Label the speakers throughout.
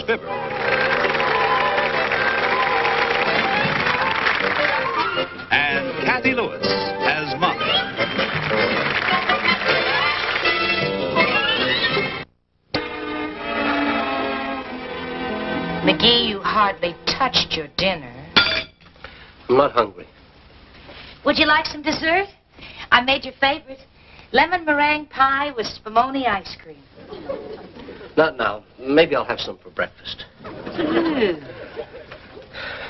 Speaker 1: Fibber. And Cathy Lewis as Mom.
Speaker 2: McGee, you hardly touched your dinner.
Speaker 3: I'm not hungry.
Speaker 2: Would you like some dessert? I made your favorite. Lemon meringue pie with spumoni ice cream.
Speaker 3: Not now. Maybe I'll have some for breakfast.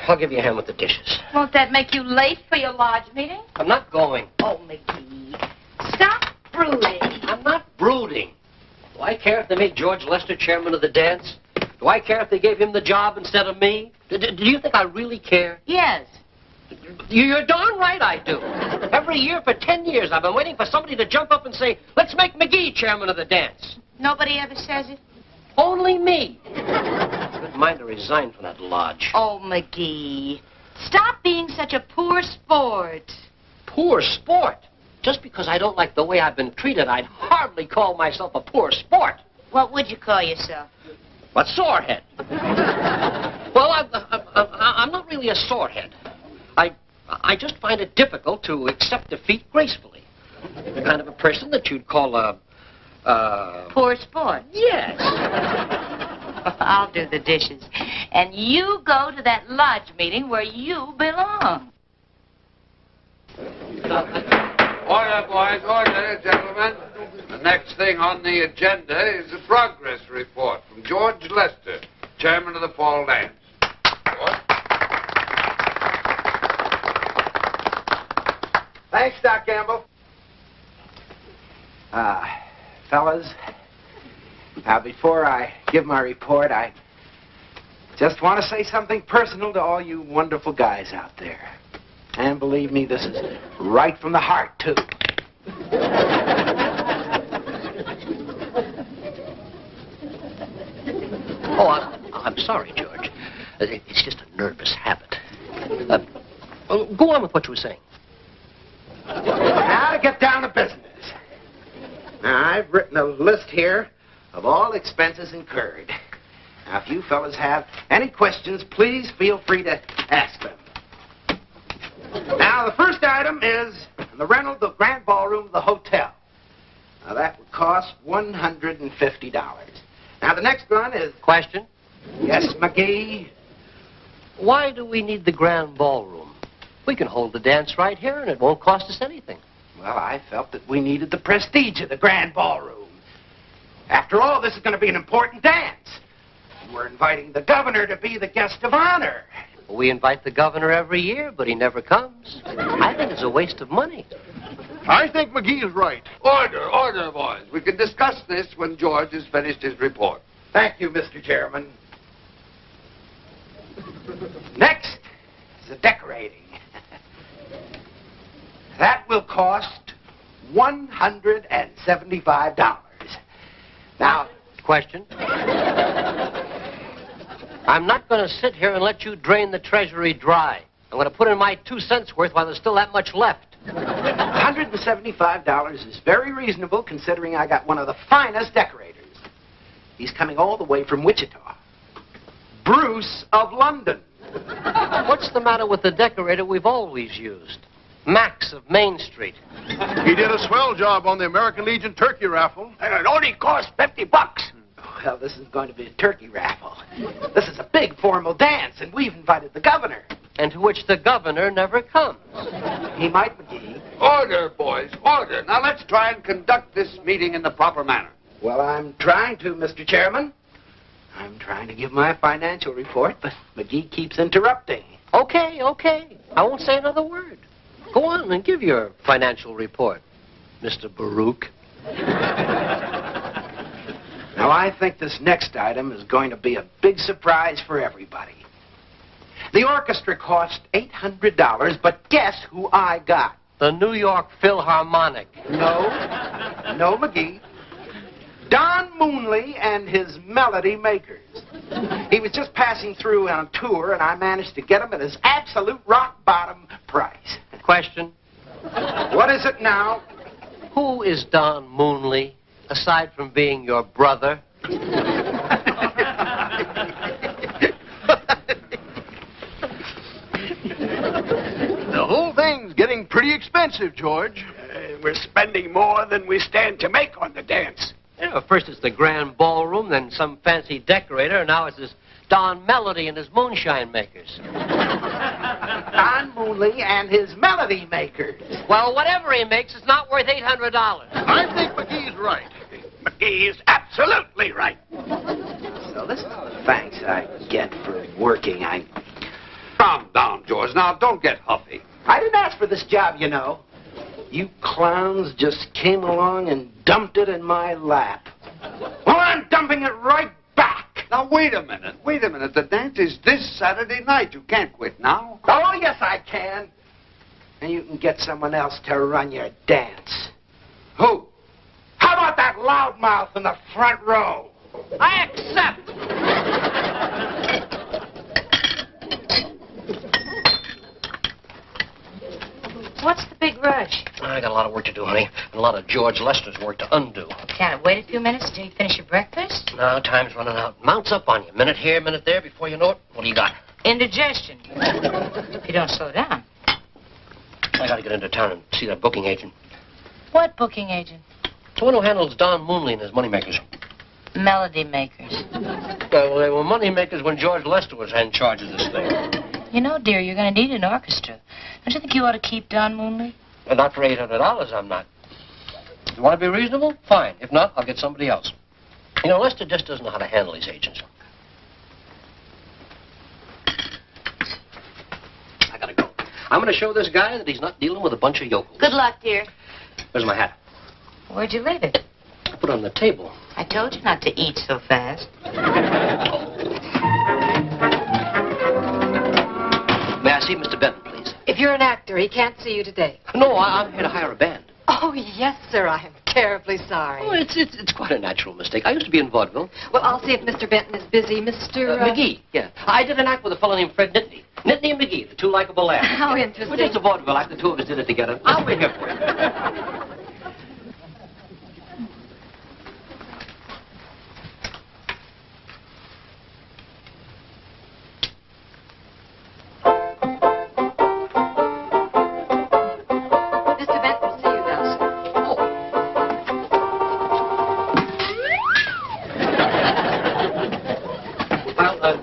Speaker 3: I'll give you a hand with the dishes.
Speaker 2: Won't that make you late for your lodge meeting?
Speaker 3: I'm not going.
Speaker 2: Oh, McGee, stop brooding.
Speaker 3: I'm not brooding. Do I care if they made George Lester chairman of the dance? Do I care if they gave him the job instead of me? Do you think I really care?
Speaker 2: Yes.
Speaker 3: You're darn right I do. Every year for 10 years, I've been waiting for somebody to jump up and say, let's make McGee chairman of the dance.
Speaker 2: Nobody ever says it?
Speaker 3: Only me. Good mind to resign from that lodge.
Speaker 2: Oh, McGee, stop being such a poor sport.
Speaker 3: Poor sport? Just because I don't like the way I've been treated, I'd hardly call myself a poor sport.
Speaker 2: What would you call yourself?
Speaker 3: A sorehead. Well, I'm not really a sorehead. I just find it difficult to accept defeat gracefully. The kind of a person that you'd call a...
Speaker 2: Poor sport?
Speaker 3: Yes.
Speaker 2: I'll do the dishes. And you go to that lodge meeting where you belong.
Speaker 4: Order, boys, order, gentlemen. The next thing on the agenda is a progress report from George Lester, chairman of the fall dance.
Speaker 5: Thanks, Doc Gamble. Fellas, now before I give my report, I just want to say something personal to all you wonderful guys out there. And believe me, this is right from the heart, too.
Speaker 3: Oh, I'm sorry, George. It's just a nervous habit. Go on with what you were saying.
Speaker 5: Now to get down to business. Now, I've written a list here of all expenses incurred. Now, if you fellas have any questions, please feel free to ask them. Now, the first item is the rental of the grand ballroom of the hotel. Now, that would cost $150. Now, the next one is...
Speaker 3: Question?
Speaker 5: Yes, McGee?
Speaker 3: Why do we need the grand ballroom? We can hold the dance right here, and it won't cost us anything.
Speaker 5: Well, I felt that we needed the prestige of the grand ballroom. After all, this is going to be an important dance. We're inviting the governor to be the guest of honor.
Speaker 3: We invite the governor every year, but he never comes. I think it's a waste of money.
Speaker 6: I think McGee is right.
Speaker 4: Order, order, boys. We can discuss this when George has finished his report.
Speaker 5: Thank you, Mr. Chairman. Next is the decorating. That will cost $175. Now...
Speaker 3: Question? I'm not going to sit here and let you drain the treasury dry. I'm going to put in my 2 cents worth while there's still that much left.
Speaker 5: $175 is very reasonable considering I got one of the finest decorators. He's coming all the way from Wichita. Bruce of London.
Speaker 3: What's the matter with the decorator we've always used? Max of Main Street.
Speaker 6: He did a swell job on the American Legion turkey raffle.
Speaker 5: And it only cost $50. Well, this is going to be a turkey raffle. This is a big formal dance, and we've invited the governor.
Speaker 3: And to which the governor never comes.
Speaker 5: He might, McGee.
Speaker 4: Order, boys, order. Now let's try and conduct this meeting in the proper manner.
Speaker 5: Well, I'm trying to, Mr. Chairman. I'm trying to give my financial report, but McGee keeps interrupting.
Speaker 3: Okay. I won't say another word. Go on and give your financial report, Mr. Baruch.
Speaker 5: Now, I think this next item is going to be a big surprise for everybody. The orchestra cost $800, but guess who I got?
Speaker 3: The New York Philharmonic.
Speaker 5: No, McGee. Don Moonley and his Melody Makers. He was just passing through on a tour, and I managed to get him at his absolute rock-bottom price.
Speaker 3: Question?
Speaker 5: What is it now?
Speaker 3: Who is Don Moonley, aside from being your brother?
Speaker 6: pretty expensive, George.
Speaker 7: We're spending more than we stand to make on the dance.
Speaker 3: You know, first it's the grand ballroom, then some fancy decorator, and now it's this Don Melody and his moonshine makers.
Speaker 5: Don Moonley and his melody makers.
Speaker 3: Well, whatever he makes, it's not worth $800.
Speaker 6: I think McGee's right.
Speaker 7: McGee is absolutely right.
Speaker 5: So this is the thanks I get for working.
Speaker 4: Calm down, George. Now, don't get huffy.
Speaker 5: I didn't ask for this job, you know. You clowns just came along and dumped it in my lap. Well, I'm dumping it right back.
Speaker 4: Now, wait a minute. Wait a minute. The dance is this Saturday night. You can't quit now.
Speaker 5: Oh, yes, I can. And you can get someone else to run your dance.
Speaker 4: Who?
Speaker 5: How about that loudmouth in the front row?
Speaker 3: I accept.
Speaker 2: What's the big rush?
Speaker 3: I got a lot of work to do, honey, and a lot of George Lester's work to undo.
Speaker 2: Can't it wait a few minutes until you finish your breakfast?
Speaker 3: No, time's running out. Mounts up on you. Minute here, minute there. Before you know it, what do you got?
Speaker 2: Indigestion. If you don't slow down.
Speaker 3: I got to get into town and see that booking agent.
Speaker 2: What booking agent?
Speaker 3: The one who handles Don Moonley and his moneymakers.
Speaker 2: Melody makers.
Speaker 3: Well, they were moneymakers when George Lester was in charge of this thing.
Speaker 2: You know, dear, you're going to need an orchestra. Don't you think you ought to keep Don Moonley?
Speaker 3: And not for $800, I'm not. You want to be reasonable? Fine. If not, I'll get somebody else. You know, Lester just doesn't know how to handle these agents. I gotta go. I'm going to show this guy that he's not dealing with a bunch of yokels.
Speaker 2: Good luck, dear.
Speaker 3: Where's my hat?
Speaker 2: Where'd you leave it?
Speaker 3: I put it on the table.
Speaker 2: I told you not to eat so fast.
Speaker 3: May I see Mr. Benton, please?
Speaker 8: If you're an actor, he can't see you today.
Speaker 3: No, I'm here to hire a band.
Speaker 8: Oh, yes, sir. I am terribly sorry.
Speaker 3: Oh, it's quite a natural mistake. I used to be in vaudeville.
Speaker 8: Well, I'll see if Mr. Benton is busy. Mr.
Speaker 3: McGee, yeah. I did an act with a fellow named Fred Nittany. Nittany and McGee, the two likable lads.
Speaker 8: How interesting.
Speaker 3: Well, just a vaudeville act. The two of us did it together. I'll wait here for you.
Speaker 8: Mr. Benton will see you now, sir.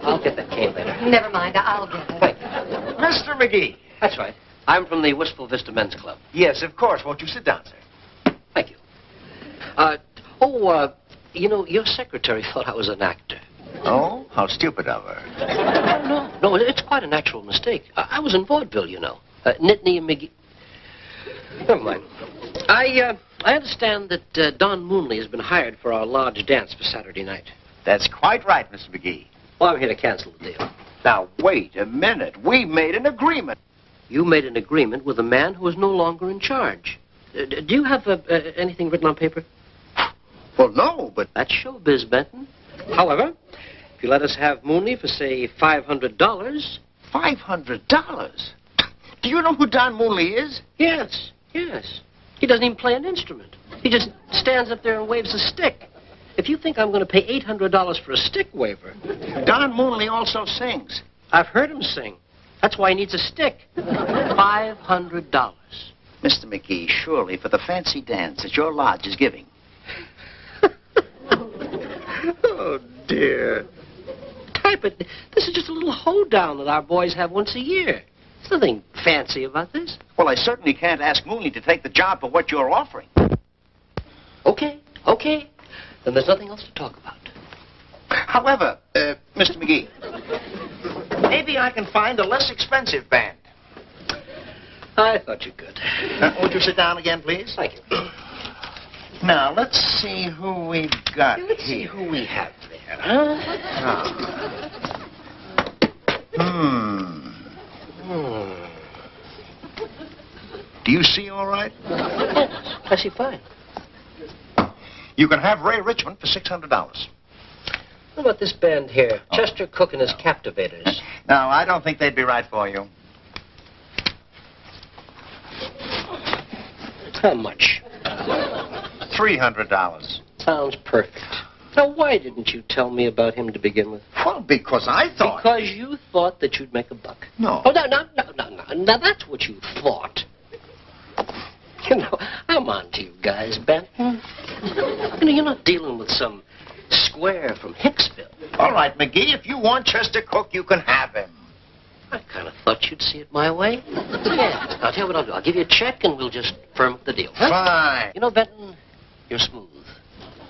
Speaker 3: I'll get that cane later.
Speaker 8: Never mind. I'll get it.
Speaker 3: Thank you.
Speaker 5: Mr. McGee.
Speaker 3: That's right. I'm from the Wistful Vista Men's Club.
Speaker 5: Yes, of course. Won't you sit down, sir?
Speaker 3: Thank you. You know, your secretary thought I was an actor.
Speaker 9: Oh? How stupid of her.
Speaker 3: No, it's quite a natural mistake. I was in vaudeville, you know. Nittany and McGee. Never mind. I understand that Don Moonley has been hired for our large dance for Saturday night.
Speaker 9: That's quite right, Mr. McGee.
Speaker 3: Well, I'm here to cancel the deal.
Speaker 9: Now, wait a minute. We made an agreement.
Speaker 3: You made an agreement with a man who is no longer in charge. Do you have anything written on paper?
Speaker 9: Well, no, but...
Speaker 3: That's showbiz, Benton. However, if you let us have Moonley for, say, $500...
Speaker 9: $500? Do you know who Don Moonley is?
Speaker 3: Yes. He doesn't even play an instrument. He just stands up there and waves a stick. If you think I'm going to pay $800 for a stick waver...
Speaker 9: Don Moonley also sings.
Speaker 3: I've heard him sing. That's why he needs a stick. $500.
Speaker 9: Mr. McGee, surely for the fancy dance that your lodge is giving.
Speaker 3: Oh, dear. Type it. This is just a little hoedown that our boys have once a year. There's nothing fancy about this.
Speaker 9: Well, I certainly can't ask Moonley to take the job for what you're offering.
Speaker 3: Okay. Then there's nothing else to talk about.
Speaker 9: However, Mr. McGee, maybe I can find a less expensive band.
Speaker 3: I thought you could.
Speaker 9: Won't you sit down again, please?
Speaker 3: Thank you.
Speaker 9: Now, let's see who we've got
Speaker 3: Let's see
Speaker 9: here.
Speaker 3: who we have there, huh?
Speaker 9: Do you see all right?
Speaker 3: Yes, I see fine.
Speaker 9: You can have Ray Richmond for $600.
Speaker 3: What about this band here? Chester Cook and his Captivators.
Speaker 9: No, I don't think they'd be right for you.
Speaker 3: How much?
Speaker 9: $300.
Speaker 3: Sounds perfect. Now, why didn't you tell me about him to begin with?
Speaker 9: Well, because I thought...
Speaker 3: Because you thought that you'd make a buck.
Speaker 9: No.
Speaker 3: Oh, no. Now, that's what you thought. You know, I'm on to you guys, Ben. You know, you're not dealing with some square from Hicksville.
Speaker 9: All right, McGee, if you want Chester Cook, you can have him.
Speaker 3: I kind of thought you'd see it my way. Yeah. I'll tell you what I'll do. I'll give you a check and we'll just firm up the deal. Huh?
Speaker 9: Fine.
Speaker 3: You know, Benton, you're smooth.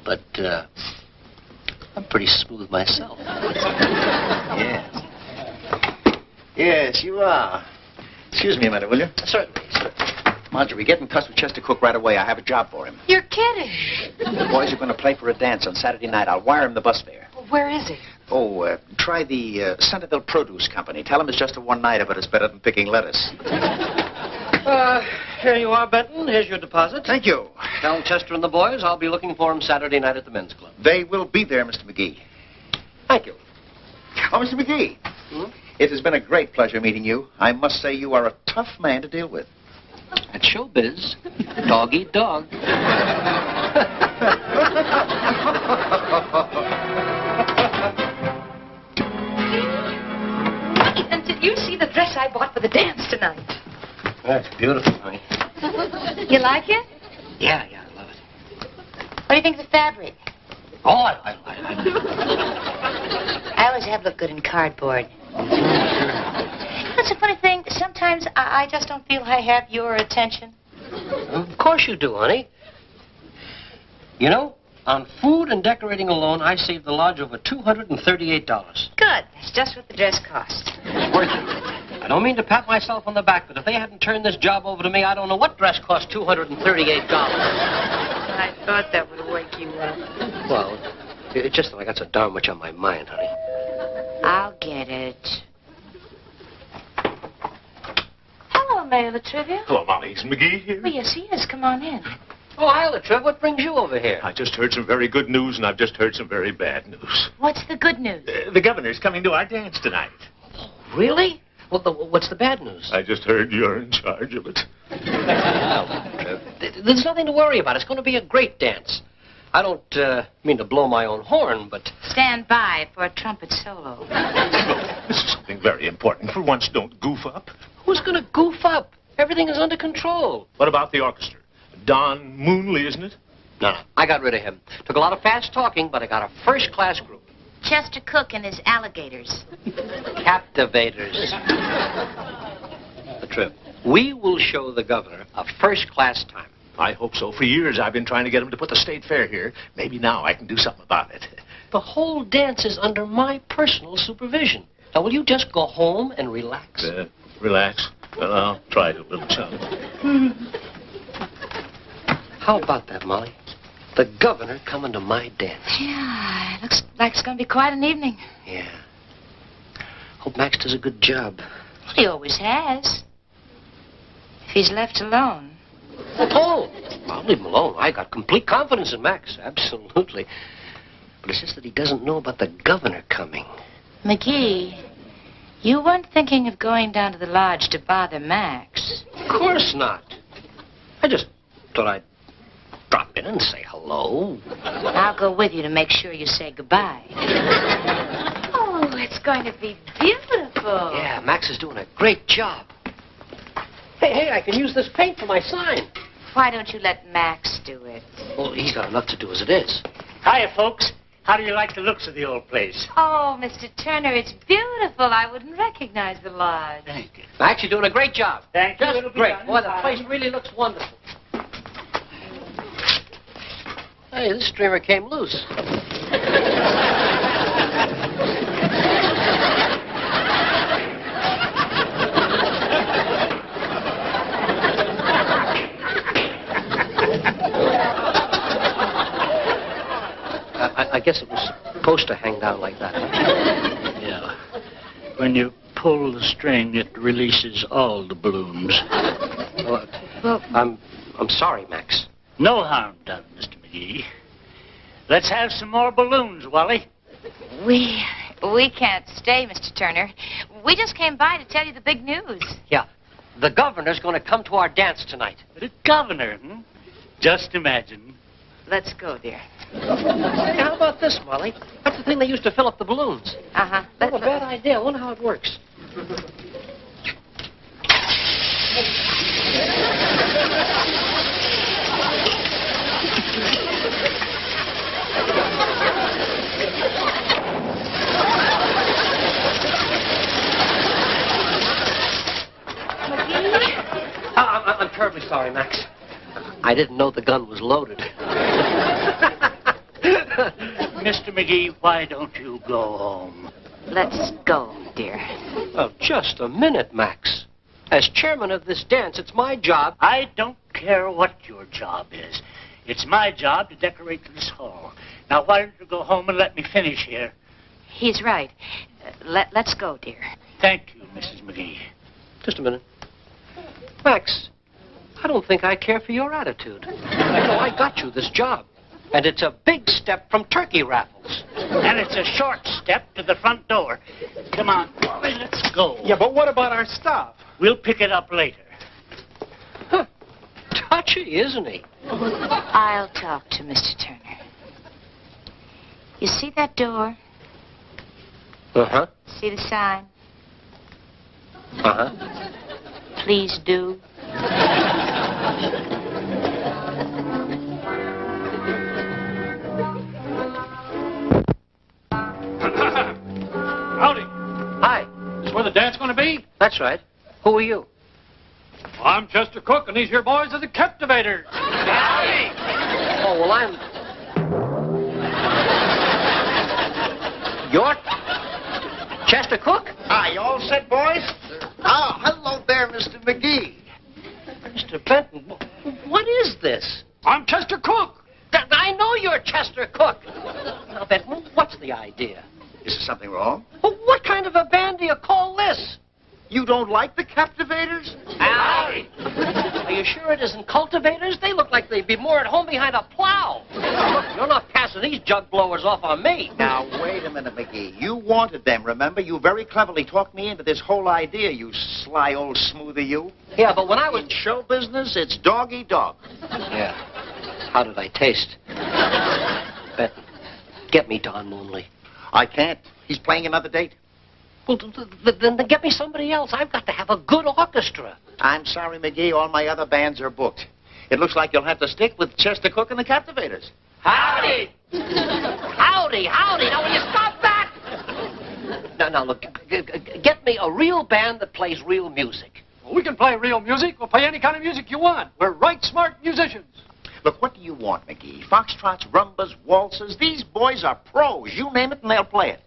Speaker 3: But, I'm pretty smooth myself.
Speaker 9: Yes. Yes, you are. Excuse me a minute, will you?
Speaker 3: Certainly.
Speaker 9: Marjorie, get in touch with Chester Cook right away. I have a job for him.
Speaker 8: You're kidding.
Speaker 9: The boys are going to play for a dance on Saturday night. I'll wire him the bus fare.
Speaker 8: Where is he?
Speaker 9: Oh, try the Centerville Produce Company. Tell him it's just a one-nighter, but it's better than picking lettuce.
Speaker 3: Here you are, Benton. Here's your deposit.
Speaker 9: Thank you.
Speaker 3: Tell Chester and the boys I'll be looking for them Saturday night at the men's club.
Speaker 9: They will be there, Mr. McGee.
Speaker 3: Thank you.
Speaker 9: Oh, Mr. McGee. It has been a great pleasure meeting you. I must say you are a tough man to deal with.
Speaker 3: At showbiz, dog eat dog.
Speaker 2: Wait until you see the dress I bought for the dance tonight.
Speaker 3: That's beautiful, honey.
Speaker 2: You like it?
Speaker 3: Yeah, I love it.
Speaker 2: What do you think of the fabric?
Speaker 3: Oh, I
Speaker 2: I always have looked good in cardboard. That's a funny thing. Sometimes I just don't feel I have your attention.
Speaker 3: Of course you do, honey. You know, on food and decorating alone, I saved the lodge over $238.
Speaker 2: Good. That's just what the dress cost.
Speaker 3: Worth it. I don't mean to pat myself on the back, but if they hadn't turned this job over to me, I don't know what dress cost $238.
Speaker 2: I thought that would wake you up.
Speaker 3: Well, it's just that I got so darn much on my mind, honey.
Speaker 2: I'll get it. Hello, Mayor Latrivia.
Speaker 6: Hello, Molly. Is McGee here?
Speaker 2: Well, yes, he is. Come on in.
Speaker 3: Oh, hi, Latriv. What brings you over here?
Speaker 6: I just heard some very good news, and I've just heard some very bad news.
Speaker 2: What's the good news?
Speaker 6: The governor's coming to our dance tonight.
Speaker 3: Really? Well, what's the bad news?
Speaker 6: I just heard you're in charge of it.
Speaker 3: There's nothing to worry about. It's going to be a great dance. I don't mean to blow my own horn, but...
Speaker 2: Stand by for a trumpet solo.
Speaker 6: Look, this is something very important. For once, don't goof up.
Speaker 3: Who's going to goof up? Everything is under control.
Speaker 6: What about the orchestra? Don Moonley, isn't it?
Speaker 3: No. I got rid of him. Took a lot of fast talking, but I got a first-class group.
Speaker 2: Chester Cook and his alligators.
Speaker 3: Captivators. The trip. We will show the governor a first-class time.
Speaker 6: I hope so. For years, I've been trying to get him to put the state fair here. Maybe now I can do something about it.
Speaker 3: The whole dance is under my personal supervision. Now, will you just go home and relax?
Speaker 6: Relax. Well, I'll try to, little chum.
Speaker 3: How about that, Molly? The governor coming to my dance.
Speaker 2: Yeah, it looks like it's going to be quite an evening.
Speaker 3: Yeah. Hope Max does a good job.
Speaker 2: He always has. If he's left alone.
Speaker 3: Oh, I'll leave him alone. I got complete confidence in Max. Absolutely. But it's just that he doesn't know about the governor coming.
Speaker 2: McGee, you weren't thinking of going down to the lodge to bother Max.
Speaker 3: Of course not. I just thought I'd drop in and say hello.
Speaker 2: I'll go with you to make sure you say goodbye. Oh, it's going to be beautiful.
Speaker 3: Yeah, Max is doing a great job. Hey, I can use this paint for my sign.
Speaker 2: Why don't you let Max do it?
Speaker 3: Well, he's got enough to do as it is.
Speaker 10: Hiya, folks. How do you like the looks of the old place?
Speaker 2: Oh, Mr. Turner, it's beautiful. I wouldn't recognize the lodge.
Speaker 10: Thank you.
Speaker 3: Max, you're doing a great job.
Speaker 10: Thank you.
Speaker 3: Just
Speaker 10: It'll be
Speaker 3: great.
Speaker 10: done.
Speaker 3: Boy, the place really looks wonderful. Hey, this streamer came loose. I guess it was supposed to hang down like that.
Speaker 10: Yeah. When you pull the string, it releases all the balloons.
Speaker 3: Well, I'm sorry, Max.
Speaker 10: No harm done, Mr. McGee. Let's have some more balloons, Wally.
Speaker 2: We can't stay, Mr. Turner. We just came by to tell you the big news.
Speaker 3: Yeah. The governor's going to come to our dance tonight.
Speaker 10: The governor, hmm? Just imagine.
Speaker 2: Let's go, dear.
Speaker 3: Hey, how about this, Molly? That's the thing they used to fill up the balloons.
Speaker 2: Uh-huh.
Speaker 3: Not a bad idea. I wonder how it works. I didn't know the gun was loaded.
Speaker 10: Mr. McGee, why don't you go home?
Speaker 2: Let's go, dear.
Speaker 3: Oh, just a minute, Max. As chairman of this dance, it's my job.
Speaker 10: I don't care what your job is. It's my job to decorate this hall. Now, why don't you go home and let me finish here?
Speaker 2: He's right. Let's go, dear.
Speaker 10: Thank you, Mrs. McGee.
Speaker 3: Just a minute. Max, I don't think I care for your attitude. You know, I got you this job. And it's a big step from turkey raffles.
Speaker 10: And it's a short step to the front door. Come on, Roy, let's go.
Speaker 6: Yeah, but what about our stuff?
Speaker 10: We'll pick it up later.
Speaker 3: Huh. Touchy, isn't he?
Speaker 2: I'll talk to Mr. Turner. You see that door?
Speaker 3: Uh-huh.
Speaker 2: See the sign?
Speaker 3: Uh-huh.
Speaker 2: Please do.
Speaker 11: Howdy.
Speaker 3: Hi.
Speaker 11: Is where the dance going to be?
Speaker 3: That's right. Who are you?
Speaker 11: Well, I'm Chester Cook, and these here boys are the Captivators.
Speaker 3: Howdy. Oh, well, I'm... You're Chester Cook?
Speaker 9: Are you all set, boys? Oh, hello there, Mr. McGee.
Speaker 3: Mr. Benton, what is this?
Speaker 11: I'm Chester Cook.
Speaker 3: I know you're Chester Cook. Now, Benton, what's the idea?
Speaker 9: Is there something wrong?
Speaker 3: Well, what kind of a band do you call this?
Speaker 9: You don't like the Captivators?
Speaker 3: Howdy. Are you sure it isn't cultivators? They look like they'd be more at home behind a plow. Look, you're not passing these jug blowers off on me.
Speaker 9: Now, wait a minute, McGee. You wanted them, remember? You very cleverly talked me into this whole idea, you sly old smoothie, you.
Speaker 3: Yeah, but when I was...
Speaker 9: In show business, it's dog-eat-dog.
Speaker 3: Yeah. How did I taste? Benton, get me Don Moonley.
Speaker 9: I can't. He's playing another date.
Speaker 3: Well, then get me somebody else. I've got to have a good orchestra.
Speaker 9: I'm sorry, McGee. All my other bands are booked. It looks like you'll have to stick with Chester Cook and the Captivators.
Speaker 3: Howdy! Howdy, howdy. Now, will you stop that? Now, look, get me a real band that plays real music.
Speaker 11: Well, we can play real music. We'll play any kind of music you want. We're right smart musicians.
Speaker 9: Look, what do you want, McGee? Foxtrots, rumbas, waltzes. These boys are pros. You name it and they'll play it.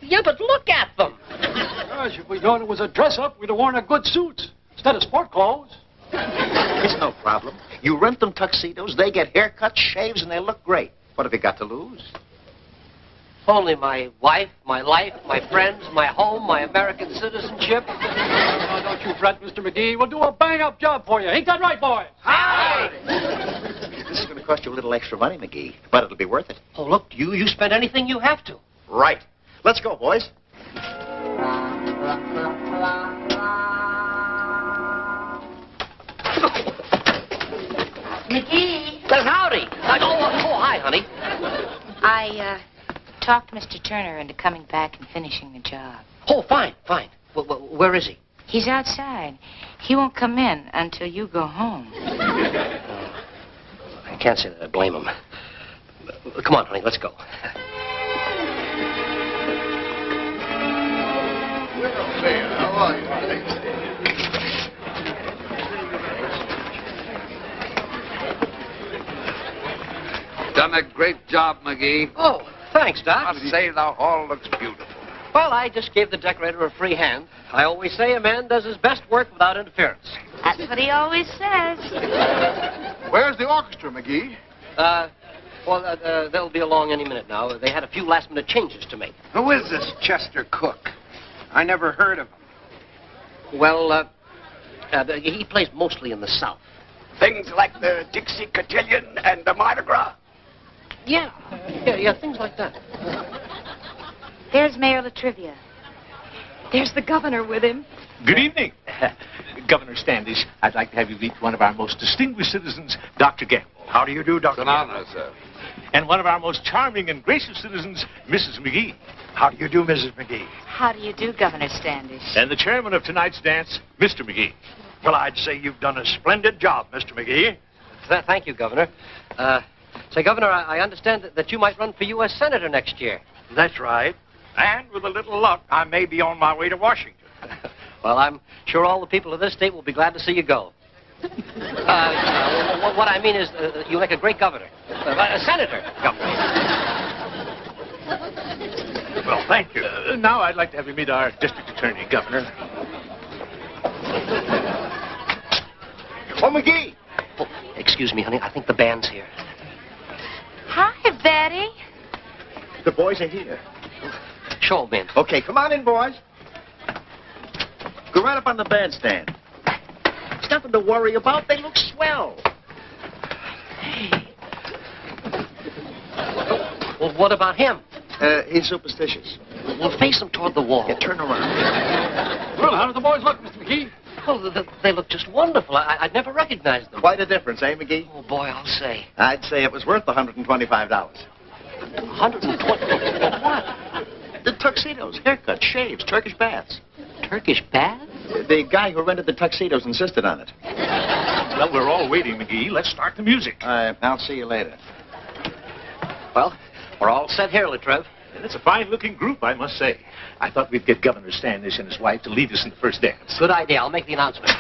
Speaker 3: Yeah, but look at them.
Speaker 11: Gosh, if we thought it was a dress-up, we'd have worn a good suits instead of sport clothes.
Speaker 9: It's no problem. You rent them tuxedos, they get haircuts, shaves, and they look great. What have you got to lose?
Speaker 3: Only my wife, my life, my friends, my home, my American citizenship.
Speaker 11: Oh, don't you fret, Mr. McGee. We'll do a bang-up job for you. Ain't that right, boys?
Speaker 3: Howdy!
Speaker 9: This is going to cost you a little extra money, McGee, but it'll be worth it.
Speaker 3: Oh, look, you spend anything you have to.
Speaker 9: Right. Let's go, boys.
Speaker 2: McGee.
Speaker 3: Howdy. Oh, hi, honey.
Speaker 2: I talked Mr. Turner into coming back and finishing the job.
Speaker 3: Oh, fine, fine. Where is he?
Speaker 2: He's outside. He won't come in until you go home.
Speaker 3: I can't say that I blame him. Come on, honey, let's go.
Speaker 9: How are you?
Speaker 4: Done a great job, McGee.
Speaker 3: Oh, thanks, Doc.
Speaker 4: Must say the hall looks beautiful.
Speaker 3: Well, I just gave the decorator a free hand. I always say a man does his best work without interference.
Speaker 2: That's what he always says.
Speaker 7: Where's the orchestra, McGee?
Speaker 3: They'll be along any minute now. They had a few last-minute changes to make.
Speaker 5: Who is this Chester Cook? I never heard of him.
Speaker 3: Well, he plays mostly in the South.
Speaker 7: Things like the Dixie Cotillion and the Mardi Gras?
Speaker 3: Yeah, things like that.
Speaker 2: There's Mayor Latrivia.
Speaker 8: There's the governor with him.
Speaker 6: Good evening. Governor Standish, I'd like to have you meet one of our most distinguished citizens, Dr. Gamble.
Speaker 7: How do you do, Dr.
Speaker 4: It's an honor, sir.
Speaker 6: And one of our most charming and gracious citizens, Mrs. McGee.
Speaker 7: How do you do, Mrs. McGee?
Speaker 2: How do you do, Governor Standish?
Speaker 6: And the chairman of tonight's dance, Mr. McGee.
Speaker 7: Well, I'd say you've done a splendid job, Mr. McGee.
Speaker 3: Thank you, Governor. Say, Governor, I understand that you might run for U.S. Senator next year.
Speaker 7: That's right. And with a little luck, I may be on my way to Washington.
Speaker 3: Well, I'm sure all the people of this state will be glad to see you go. What I mean is, you make a great governor. A senator, governor.
Speaker 6: Well, thank you. Now I'd like to have you meet our district attorney, Governor.
Speaker 9: Oh, McGee.
Speaker 3: Oh, excuse me, honey. I think the band's here.
Speaker 2: Hi, Betty.
Speaker 9: The boys are here.
Speaker 3: Show 'em in.
Speaker 9: Okay, come on in, boys. Go right up on the bandstand. It's nothing to worry about. They look swell.
Speaker 3: Well, what about him?
Speaker 9: He's superstitious.
Speaker 3: We'll face him toward the wall.
Speaker 9: Yeah, turn around.
Speaker 11: Well, how do the boys look, Mr. McGee?
Speaker 3: Oh, they look just wonderful. I'd never recognized them.
Speaker 9: Quite a difference, eh, McGee?
Speaker 3: Oh, boy, I'll say.
Speaker 9: I'd say it was worth the $125.
Speaker 3: 120. What?
Speaker 9: The tuxedos, haircuts, shaves, Turkish baths.
Speaker 3: Turkish baths?
Speaker 9: The guy who rented the tuxedos insisted on it.
Speaker 6: Well, we're all waiting, McGee. Let's start the music.
Speaker 9: I'll see you later.
Speaker 3: Well, we're all set here, Latrell.
Speaker 6: And it's a fine-looking group, I must say. I thought we'd get Governor Standish and his wife to lead us in the first dance.
Speaker 3: Good idea. I'll make the announcement.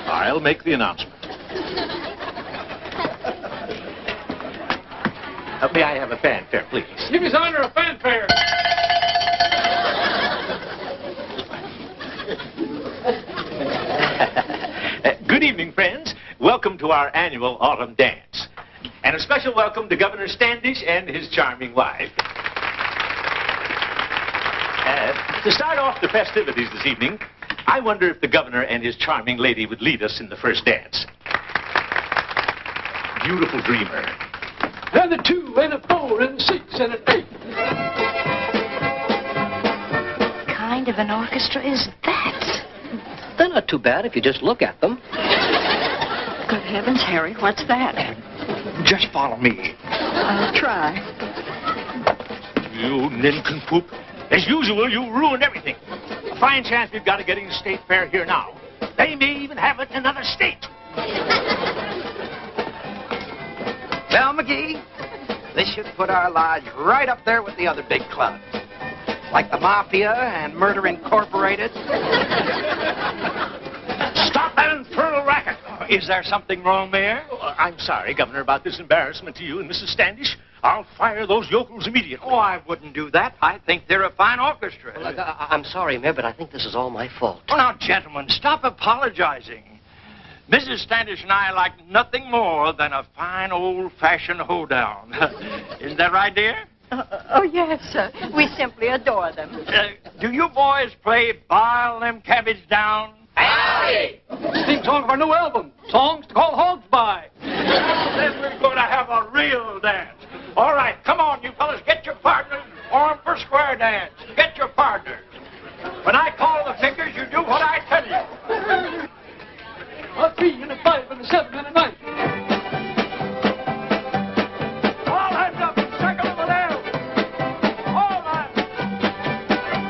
Speaker 6: I'll make the announcement. May I have a fanfare, please?
Speaker 11: Give his honor a fanfare.
Speaker 6: Good evening, friends. Welcome to our annual autumn dance. And a special welcome to Governor Standish and his charming wife. To start off the festivities this evening, I wonder if the governor and his charming lady would lead us in the first dance. Beautiful dreamer.
Speaker 11: And a 2, and a 4, and a 6, and an 8.
Speaker 2: What kind of an orchestra is that?
Speaker 3: They're not too bad if you just look at them.
Speaker 8: Good heavens, Harry, what's that?
Speaker 6: Just follow me.
Speaker 8: I'll try.
Speaker 6: You nincompoop. As usual, you ruined everything. A fine chance we've got of getting the state fair here now. They may even have it in another state.
Speaker 5: Well, McGee, this should put our lodge right up there with the other big clubs. Like the Mafia and Murder Incorporated.
Speaker 6: Stop that infernal racket.
Speaker 10: Is there something wrong there?
Speaker 6: I'm sorry, Governor, about this embarrassment to you and Mrs. Standish. I'll fire those yokels immediately.
Speaker 10: Oh, I wouldn't do that. I think they're a fine orchestra.
Speaker 3: Well, look, I'm sorry, Mayor, but I think this is all my fault.
Speaker 10: Oh, now, gentlemen, stop apologizing. Mrs. Standish and I like nothing more than a fine old-fashioned hoedown. Isn't that right, dear?
Speaker 8: Oh, yes, sir. We simply adore them.
Speaker 10: Do you boys play Boil Them Cabbage Down?
Speaker 11: Howdy! Theme song of our new album, Songs to Call Hogs By.
Speaker 10: Then we're going to have a real dance. All right, come on, you fellas, get your partners and form for square dance. Get your partners. When I call the figures, you do what I tell you.
Speaker 11: A 3, and a 5, and a 7, and a 9.
Speaker 10: All hands up and circle over there. All right.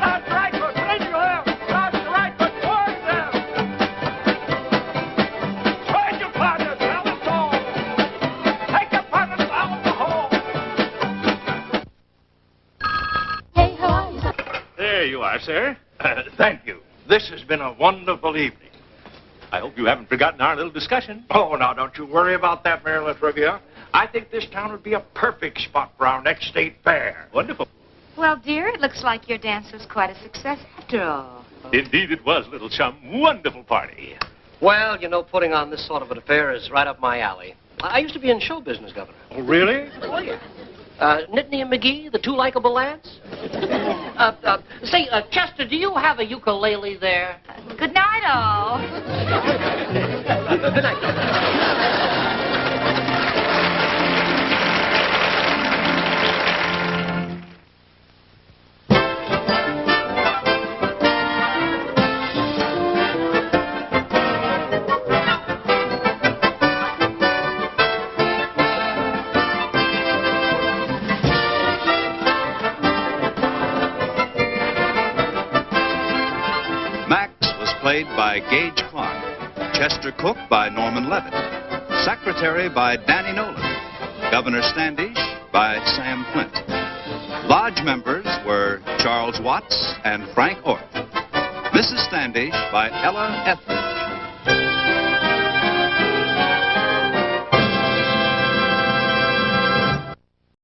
Speaker 10: That's right foot, raise your left. That's the right foot towards them. Spread your partners down the hall. Take your partners down the hall.
Speaker 2: Hey, ho.
Speaker 6: There you are, sir.
Speaker 10: Thank you. This has been a wonderful evening.
Speaker 6: I hope you haven't forgotten our little discussion.
Speaker 10: Oh, now, don't you worry about that, Mayor Latrivia. I think this town would be a perfect spot for our next state fair.
Speaker 6: Wonderful.
Speaker 2: Well, dear, it looks like your dance was quite a success after all.
Speaker 6: Indeed it was, little chum. Wonderful party.
Speaker 3: Well, you know, putting on this sort of an affair is right up my alley. I used to be in show business, Governor.
Speaker 10: Oh, really?
Speaker 3: Oh, yeah. Nittany and McGee, the 2 likable lads? Say, Chester, do you have a ukulele there?
Speaker 2: Good night, all.
Speaker 3: Good night,
Speaker 1: Played by Gage Clark. Chester Cook by Norman Levitt. Secretary by Danny Nolan. Governor Standish by Sam Flint. Lodge members were Charles Watts and Frank Orth. Mrs. Standish by Ella Etheridge.